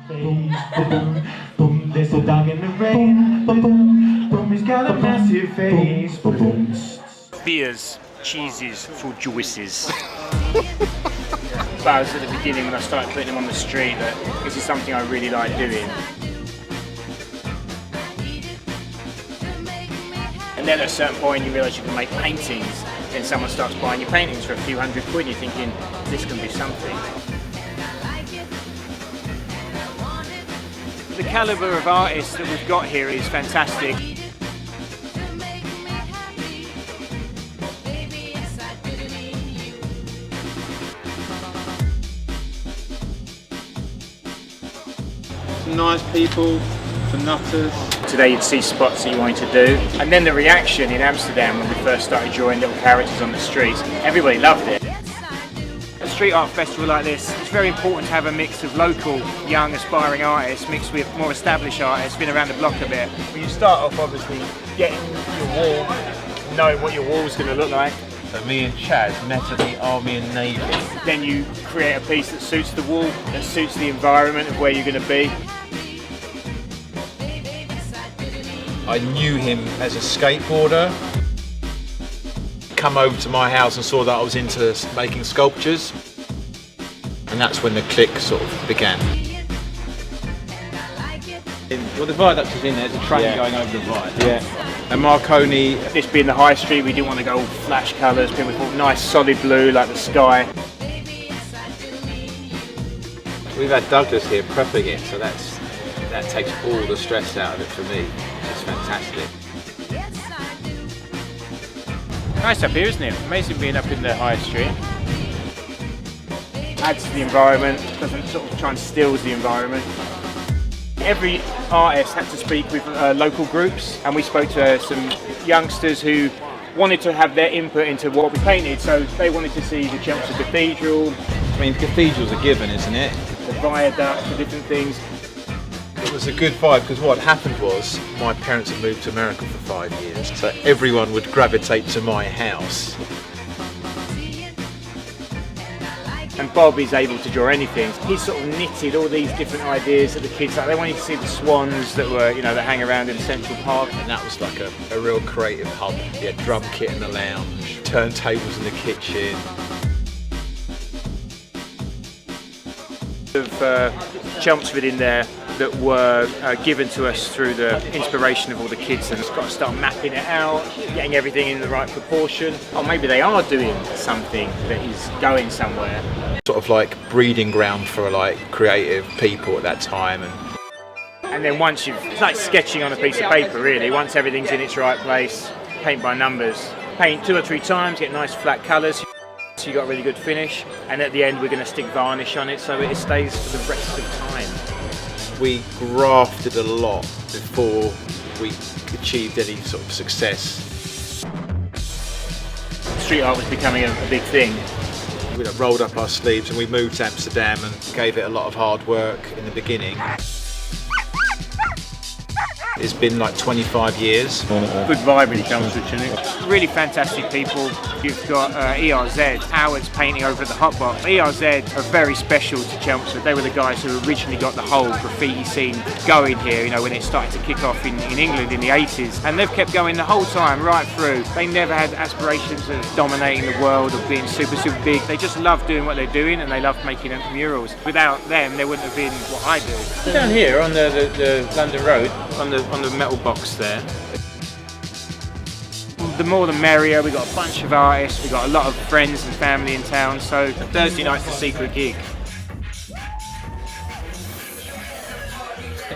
Boom, boom, boom, there's a dog in the rain. Boom, boom, boom, he's got a massive face. Boom, boom. Beers, cheeses, fruit juices. But I was at the beginning when I started putting them on the street that this is something I really like doing. And then at a certain point you realise you can make paintings. Then someone starts buying your paintings for a few £100 and you're thinking, this can be something. The calibre of artists that we've got here is fantastic. Some nice people, some nutters. Today you'd see spots that you wanted to do. And then the reaction in Amsterdam when we first started drawing little characters on the streets, everybody loved it. A street art festival like this, it's very important to have a mix of local, young, aspiring artists mixed with more established artists, been around the block a bit. When you start off obviously getting your wall, knowing what your wall's going to look like. So me and Chaz met at the Army and Navy. Then you create a piece that suits the wall, that suits the environment of where you're going to be. I knew him as a skateboarder. Come over to my house and saw that I was into making sculptures. And that's when the click sort of began. Well, the viaduct is in there, there's a train going over the viaduct. Yeah. And Marconi. This being the high street, we didn't want to go all flash colours, people thought nice solid blue like the sky. We've had Douglas here prepping it, so that takes all the stress out of it for me. It's fantastic. Nice up here, isn't it? Amazing being up in the high street. Adds to the environment, doesn't sort of try and steals the environment. Every artist had to speak with local groups, and we spoke to some youngsters who wanted to have their input into what we painted. So they wanted to see the Chelmsford Cathedral. I mean, the cathedral's a given, isn't it? The viaduct, the different things. It was a good vibe because what happened was my parents had moved to America for 5 years, so everyone would gravitate to my house. And Bob is able to draw anything. He sort of knitted all these different ideas that the kids like. They wanted to see the swans that were, that hang around in Central Park. And that was like a real creative hub. You had drum kit in the lounge, turntables in the kitchen. Of Chelmsford in there that were given to us through the inspiration of all the kids, and it's got to start mapping it out, getting everything in the right proportion. Or maybe they are doing something that is going somewhere. Sort of like breeding ground for like creative people at that time. And then once it's like sketching on a piece of paper really, once everything's in its right place, paint by numbers. Paint 2 or 3 times, get nice flat colours, so you got a really good finish, and at the end we're going to stick varnish on it so it stays for the rest of time. We grafted a lot before we achieved any sort of success. Street art was becoming a big thing. We rolled up our sleeves and we moved to Amsterdam and gave it a lot of hard work in the beginning. It's been like 25 years. Good vibe in Chelmsford, isn't it? Really fantastic people. You've got ERZ, Howard's painting over at the Hot Box. ERZ are very special to Chelmsford. They were the guys who originally got the whole graffiti scene going here, when it started to kick off in England in the 80s. And they've kept going the whole time, right through. They never had aspirations of dominating the world or being super, super big. They just love doing what they're doing and they love making murals. Without them, there wouldn't have been what I do. Down here on the London Road, on the metal box there. The more the merrier. We've got a bunch of artists, we've got a lot of friends and family in town, so Thursday night's the secret gig.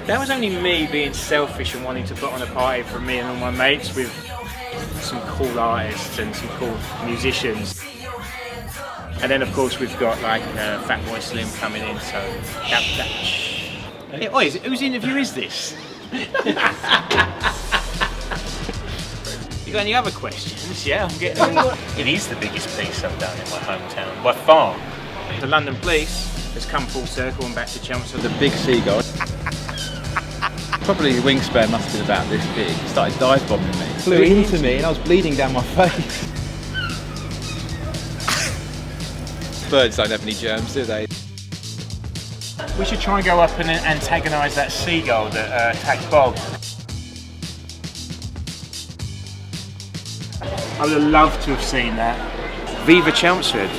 That was only me being selfish and wanting to put on a party for me and all my mates with some cool artists and some cool musicians. And then of course we've got like Fatboy Slim coming in, so whose interview is this? You got any other questions? Yeah, I'm getting. It is the biggest piece I've done in my hometown, by far. The London Police has come full circle and back to Chelmsford. The big seagull. Probably the wingspan must have been about this big. He started dive bombing me. Flew into me and I was bleeding down my face. Birds don't have any germs, do they? We should try and go up and antagonise that seagull that attacked Bob. I would have loved to have seen that. Viva Chelmsford.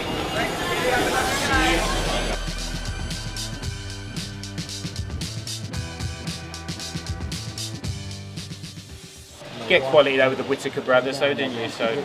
Get quality though with the Whittaker brothers though, didn't you? So